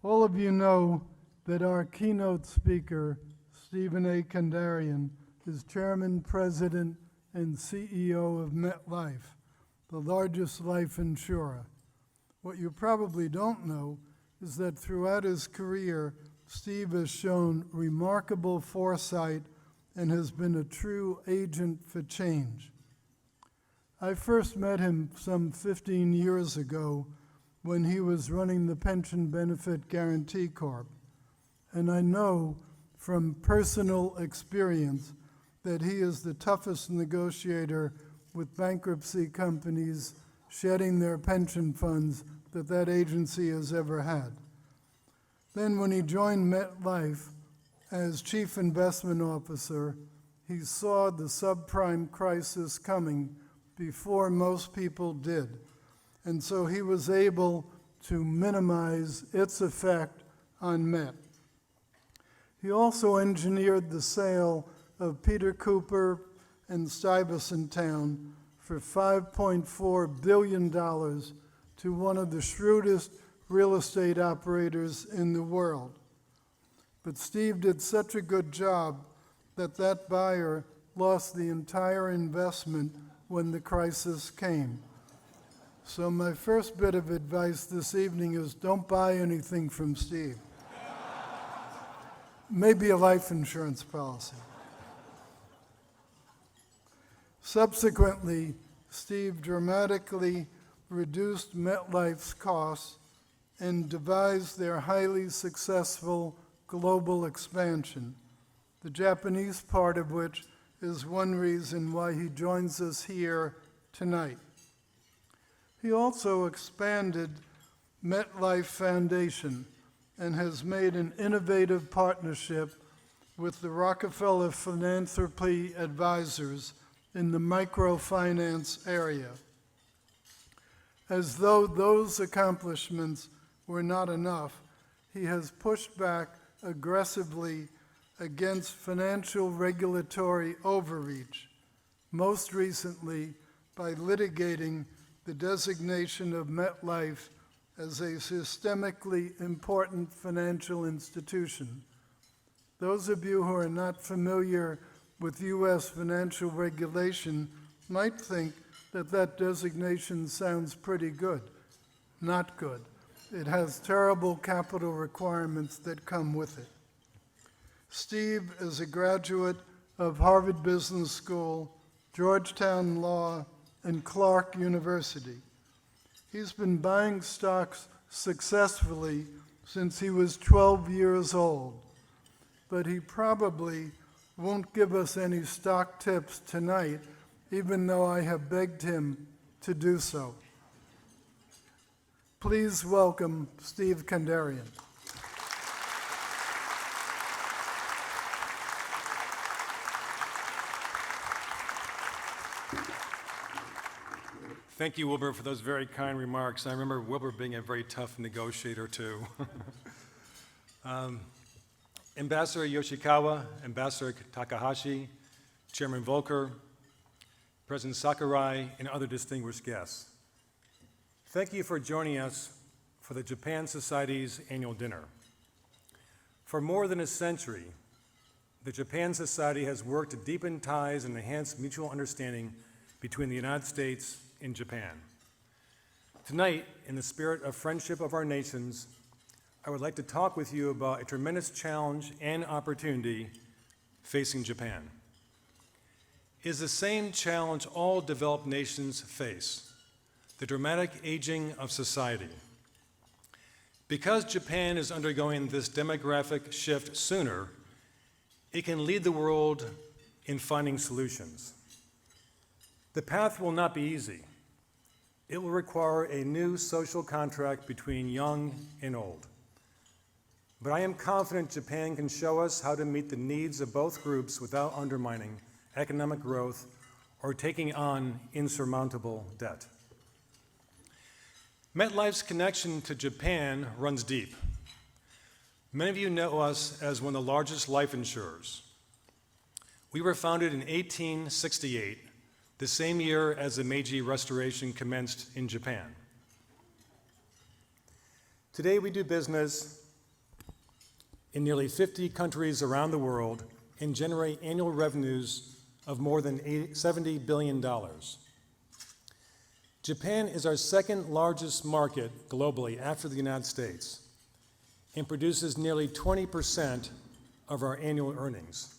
All of you know that our keynote speaker, Stephen A. Kandarian, is Chairman, President, and CEO of MetLife, the largest life insurer. What you probably don't know is that throughout his career, Steve has shown remarkable foresight and has been a true agent for change. I first met him some 15 years ago when he was running the Pension Benefit Guarantee Corp. And I know from personal experience that he is the toughest negotiator with bankruptcy companies shedding their pension funds that agency has ever had. Then when he joined MetLife as Chief Investment Officer, he saw the subprime crisis coming before most people did. And so he was able to minimize its effect on Met. He also engineered the sale of Peter Cooper and Stuyvesant Town for $5.4 billion to one of the shrewdest real estate operators in the world. But Steve did such a good job that buyer lost the entire investment when the crisis came. So my first bit of advice this evening is don't buy anything from Steve. Maybe a life insurance policy. Subsequently, Steve dramatically reduced MetLife's costs and devised their highly successful global expansion, the Japanese part of which is one reason why he joins us here tonight. He also expanded MetLife Foundation and has made an innovative partnership with the Rockefeller Philanthropy Advisors in the microfinance area. As though those accomplishments were not enough, he has pushed back aggressively against financial regulatory overreach, most recently by litigating the designation of MetLife as a systemically important financial institution. Those of you who are not familiar with U.S. financial regulation might think that designation sounds pretty good. Not good. It has terrible capital requirements that come with it. Steve is a graduate of Harvard Business School, Georgetown Law, and Clark University. He's been buying stocks successfully since he was 12 years old, but he probably won't give us any stock tips tonight, even though I have begged him to do so. Please welcome Steve Kandarian. Thank you, Wilbur, for those very kind remarks. I remember Wilbur being a very tough negotiator, too. Ambassador Yoshikawa, Ambassador Takahashi, Chairman Volcker, President Sakurai, and other distinguished guests. Thank you for joining us for the Japan Society's annual dinner. For more than a century, the Japan Society has worked to deepen ties and enhance mutual understanding between the United States and Japan. Tonight, in the spirit of friendship of our nations, I would like to talk with you about a tremendous challenge and opportunity facing Japan. It is the same challenge all developed nations face, the dramatic aging of society. Because Japan is undergoing this demographic shift sooner, it can lead the world in finding solutions. The path will not be easy. It will require a new social contract between young and old. But I am confident Japan can show us how to meet the needs of both groups without undermining economic growth or taking on insurmountable debt. MetLife's connection to Japan runs deep. Many of you know us as one of the largest life insurers. We were founded in 1868, the same year as the Meiji Restoration commenced in Japan. Today we do business in nearly 50 countries around the world and generate annual revenues of more than $70 billion. Japan is our second largest market globally after the United States and produces nearly 20% of our annual earnings.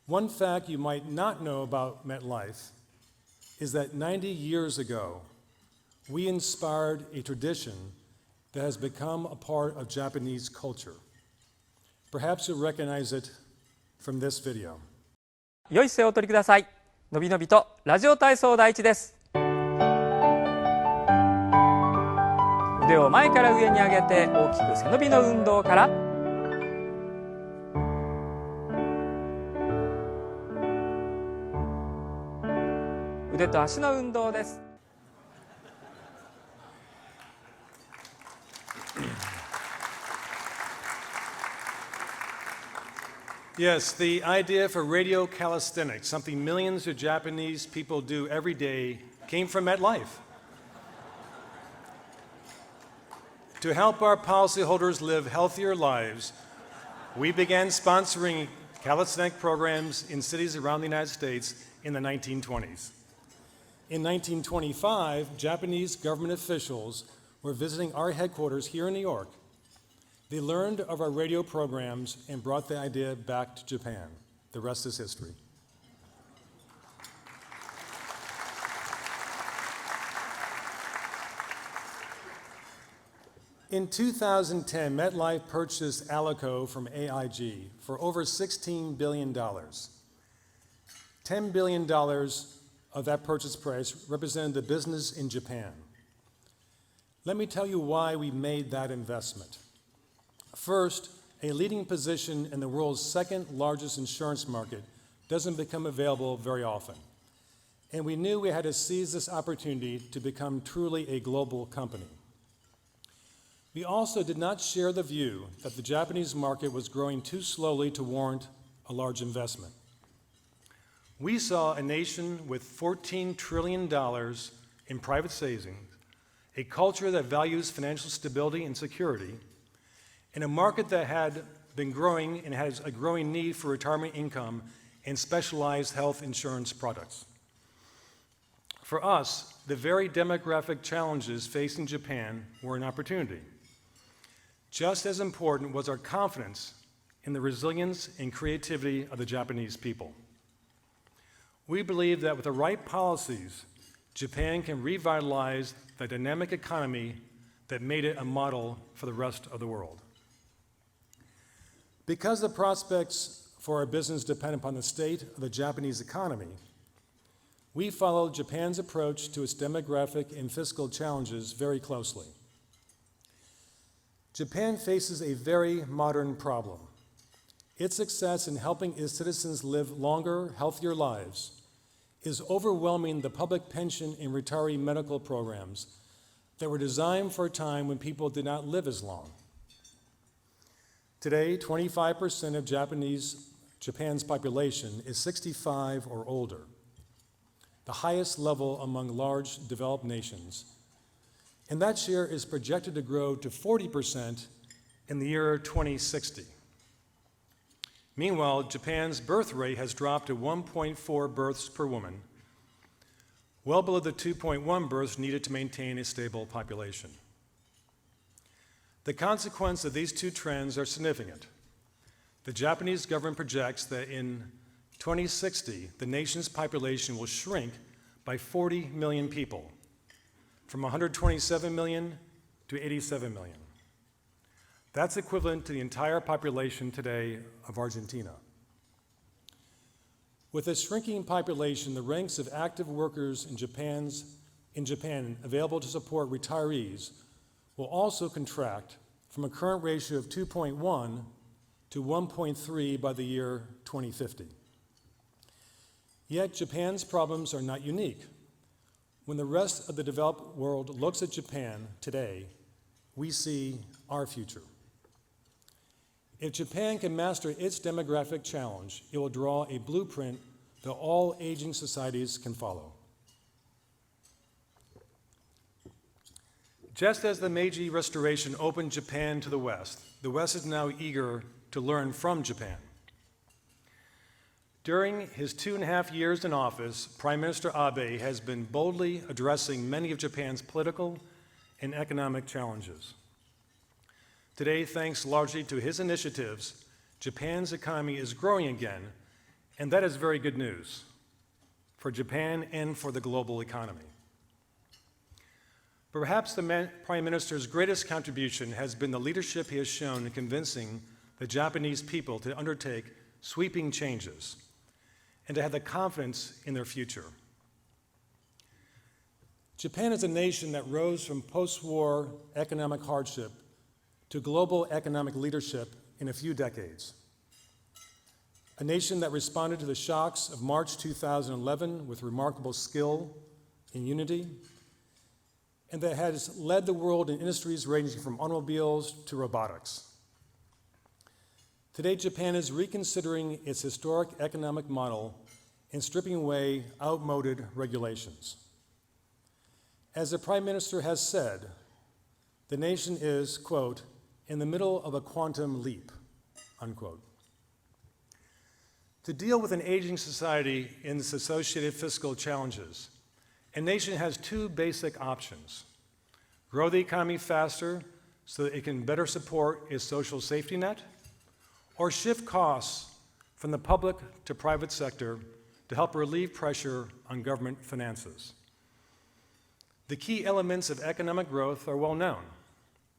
One fact you might not know about MetLife is that 90 years ago, we inspired a tradition that has become a part of Japanese culture. Perhaps you'll recognize it from this video. 良い姿勢をお取りください。のびのびとラジオ体操第一です。腕を前から上に上げて大きく背伸びの運動から。腕と足の運動です。Yes, the idea for radio calisthenics, something millions of Japanese people do every day, came from MetLife. To help our policyholders live healthier lives, we began sponsoring calisthenic programs in cities around the United States in the 1920s. In 1925, Japanese government officials were visiting our headquarters here in New York. They learned of our radio programs and brought the idea back to Japan. The rest is history. In 2010, MetLife purchased Alico from AIG for over $16 billion. $10 billion of that purchase price represented the business in Japan. Let me tell you why we made that investment. First, a leading position in the world's second largest insurance market doesn't become available very often. And we knew we had to seize this opportunity to become truly a global company. We also did not share the view that the Japanese market was growing too slowly to warrant a large investment. We saw a nation with $14 trillion in private savings, a culture that values financial stability and security, in a market that had been growing and has a growing need for retirement income and specialized health insurance products. For us, the very demographic challenges facing Japan were an opportunity. Just as important was our confidence in the resilience and creativity of the Japanese people. We believe that with the right policies, Japan can revitalize the dynamic economy that made it a model for the rest of the world. Because the prospects for our business depend upon the state of the Japanese economy, we followed Japan's approach to its demographic and fiscal challenges very closely. Japan faces a very modern problem. Its success in helping its citizens live longer, healthier lives is overwhelming the public pension and retiree medical programs that were designed for a time when people did not live as long. Today, 25% of Japan's population is 65 or older, the highest level among large developed nations. And that share is projected to grow to 40% in the year 2060. Meanwhile, Japan's birth rate has dropped to 1.4 births per woman, well below the 2.1 births needed to maintain a stable population. The consequence of these two trends are significant. The Japanese government projects that in 2060, the nation's population will shrink by 40 million people, from 127 million to 87 million. That's equivalent to the entire population today of Argentina. With a shrinking population, the ranks of active workers in Japan available to support retirees will also contract from a current ratio of 2.1 to 1.3 by the year 2050. Yet Japan's problems are not unique. When the rest of the developed world looks at Japan today, we see our future. If Japan can master its demographic challenge, it will draw a blueprint that all aging societies can follow. Just as the Meiji Restoration opened Japan to the West, the West is now eager to learn from Japan. During his 2.5 years in office, Prime Minister Abe has been boldly addressing many of Japan's political and economic challenges. Today, thanks largely to his initiatives, Japan's economy is growing again, and that is very good news for Japan and for the global economy. Perhaps the Prime Minister's greatest contribution has been the leadership he has shown in convincing the Japanese people to undertake sweeping changes and to have the confidence in their future. Japan is a nation that rose from post-war economic hardship to global economic leadership in a few decades. A nation that responded to the shocks of March 2011 with remarkable skill and unity, and that has led the world in industries ranging from automobiles to robotics. Today, Japan is reconsidering its historic economic model and stripping away outmoded regulations. As the Prime Minister has said, the nation is, quote, in the middle of a quantum leap, unquote. To deal with an aging society and its associated fiscal challenges, a nation has two basic options: grow the economy faster so that it can better support its social safety net, or shift costs from the public to private sector to help relieve pressure on government finances. The key elements of economic growth are well known: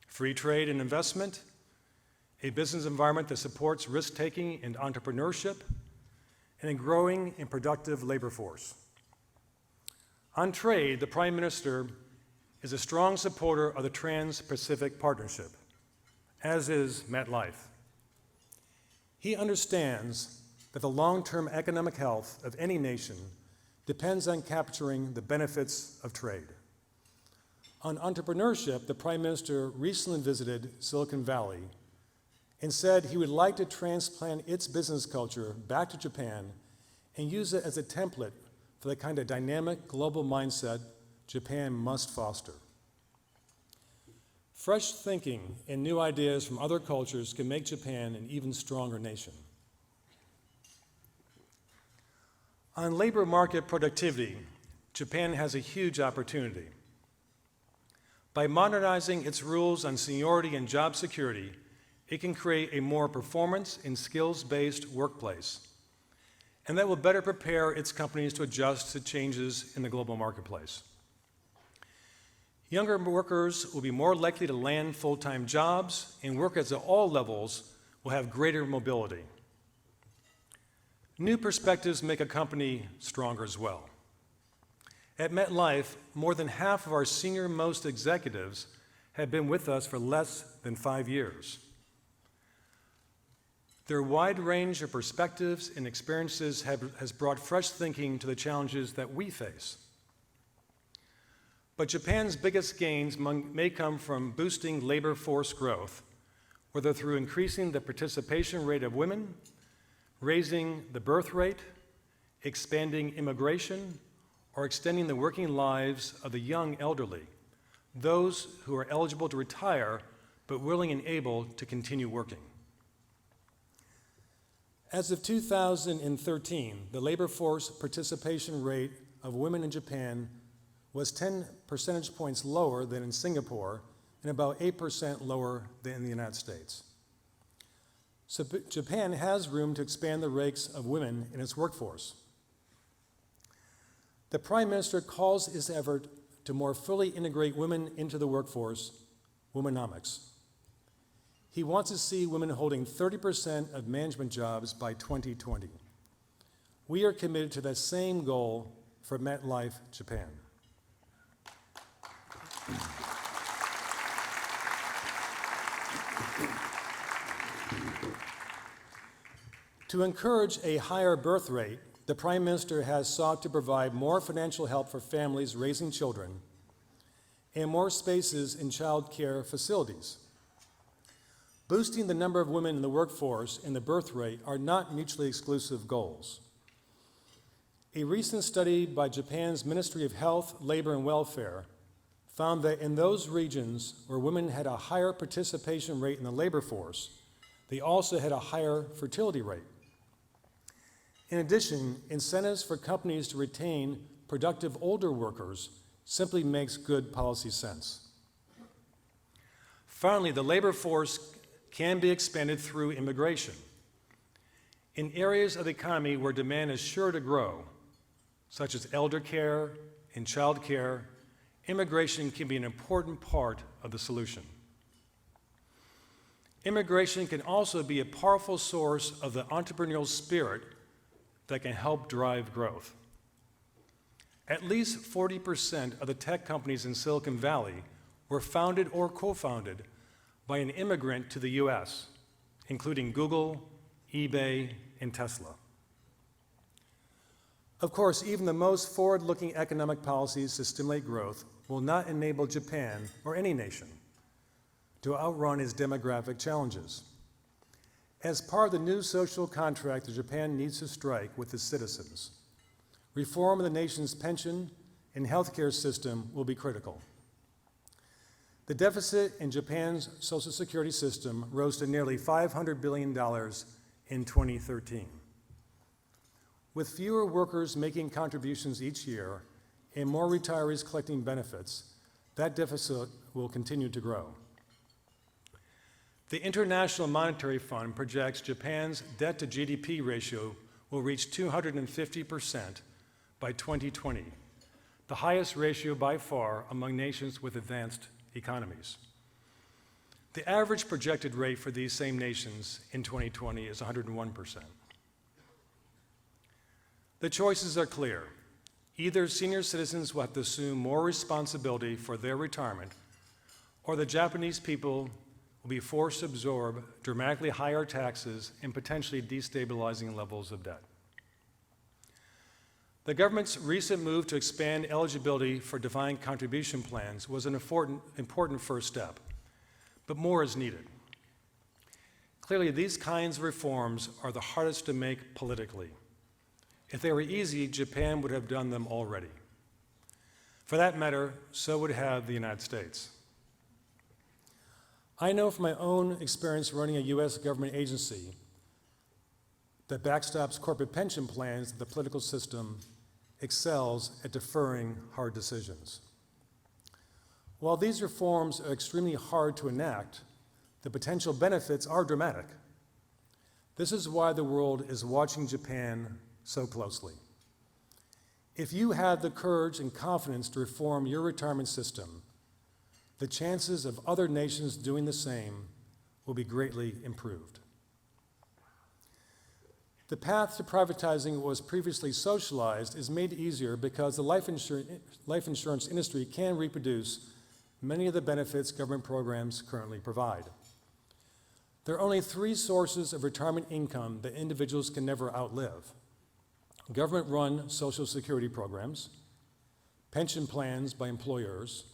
free trade and investment, a business environment that supports risk-taking and entrepreneurship, and a growing and productive labor force. On trade, the Prime Minister is a strong supporter of the Trans-Pacific Partnership, as is MetLife. He understands that the long-term economic health of any nation depends on capturing the benefits of trade. On entrepreneurship, the Prime Minister recently visited Silicon Valley and said he would like to transplant its business culture back to Japan and use it as a template for the kind of dynamic global mindset Japan must foster. Fresh thinking and new ideas from other cultures can make Japan an even stronger nation. On labor market productivity, Japan has a huge opportunity. By modernizing its rules on seniority and job security, it can create a more performance and skills-based workplace, and that will better prepare its companies to adjust to changes in the global marketplace. Younger workers will be more likely to land full-time jobs, and workers at all levels will have greater mobility. New perspectives make a company stronger as well. At MetLife, more than half of our senior-most executives have been with us for less than 5 years. Their wide range of perspectives and experiences has brought fresh thinking to the challenges that we face. But Japan's biggest gains may come from boosting labor force growth, whether through increasing the participation rate of women, raising the birth rate, expanding immigration, or extending the working lives of the young elderly, those who are eligible to retire but willing and able to continue working. As of 2013, the labor force participation rate of women in Japan was 10 percentage points lower than in Singapore and about 8% lower than in the United States. So Japan has room to expand the rates of women in its workforce. The Prime Minister calls his effort to more fully integrate women into the workforce womenomics. He wants to see women holding 30% of management jobs by 2020. We are committed to that same goal for MetLife Japan. To encourage a higher birth rate, the Prime Minister has sought to provide more financial help for families raising children and more spaces in child care facilities. Boosting the number of women in the workforce and the birth rate are not mutually exclusive goals. A recent study by Japan's Ministry of Health, Labor and Welfare found that in those regions where women had a higher participation rate in the labor force, they also had a higher fertility rate. In addition, incentives for companies to retain productive older workers simply makes good policy sense. Finally, the labor force can be expanded through immigration. In areas of the economy where demand is sure to grow, such as elder care and child care, immigration can be an important part of the solution. Immigration can also be a powerful source of the entrepreneurial spirit that can help drive growth. At least 40% of the tech companies in Silicon Valley were founded or co-founded by an immigrant to the US, including Google, eBay, and Tesla. Of course, even the most forward-looking economic policies to stimulate growth will not enable Japan, or any nation, to outrun its demographic challenges. As part of the new social contract that Japan needs to strike with its citizens, reform of the nation's pension and healthcare system will be critical. The deficit in Japan's Social Security system rose to nearly $500 billion in 2013. With fewer workers making contributions each year and more retirees collecting benefits, that deficit will continue to grow. The International Monetary Fund projects Japan's debt to GDP ratio will reach 250% by 2020, the highest ratio by far among nations with advanced economies. The average projected rate for these same nations in 2020 is 101%. The choices are clear. Either senior citizens will have to assume more responsibility for their retirement, or the Japanese people will be forced to absorb dramatically higher taxes and potentially destabilizing levels of debt. The government's recent move to expand eligibility for defined contribution plans was an important first step, but more is needed. Clearly, these kinds of reforms are the hardest to make politically. If they were easy, Japan would have done them already. For that matter, so would have the United States. I know from my own experience running a US government agency that backstops corporate pension plans that the political system excels at deferring hard decisions. While these reforms are extremely hard to enact, the potential benefits are dramatic. This is why the world is watching Japan so closely. If you have the courage and confidence to reform your retirement system, the chances of other nations doing the same will be greatly improved. The path to privatizing what was previously socialized is made easier because the life insurance industry can reproduce many of the benefits government programs currently provide. There are only 3 sources of retirement income that individuals can never outlive: government-run Social Security programs, pension plans by employers,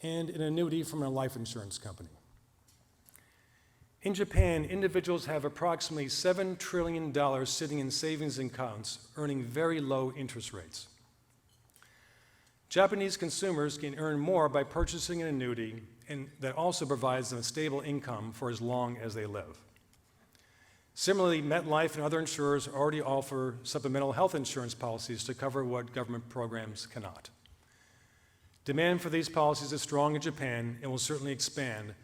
and an annuity from a life insurance company. In Japan, individuals have approximately $7 trillion sitting in savings accounts, earning very low interest rates. Japanese consumers can earn more by purchasing an annuity, and that also provides them a stable income for as long as they live. Similarly, MetLife and other insurers already offer supplemental health insurance policies to cover what government programs cannot. Demand for these policies is strong in Japan and will certainly expand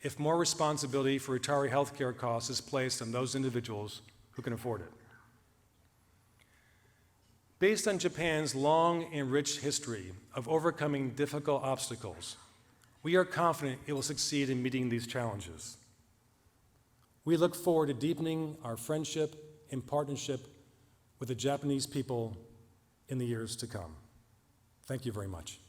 if more responsibility for retiree health care costs is placed on those individuals who can afford it. Based on Japan's long and rich history of overcoming difficult obstacles, we are confident it will succeed in meeting these challenges. We look forward to deepening our friendship and partnership with the Japanese people in the years to come. Thank you very much.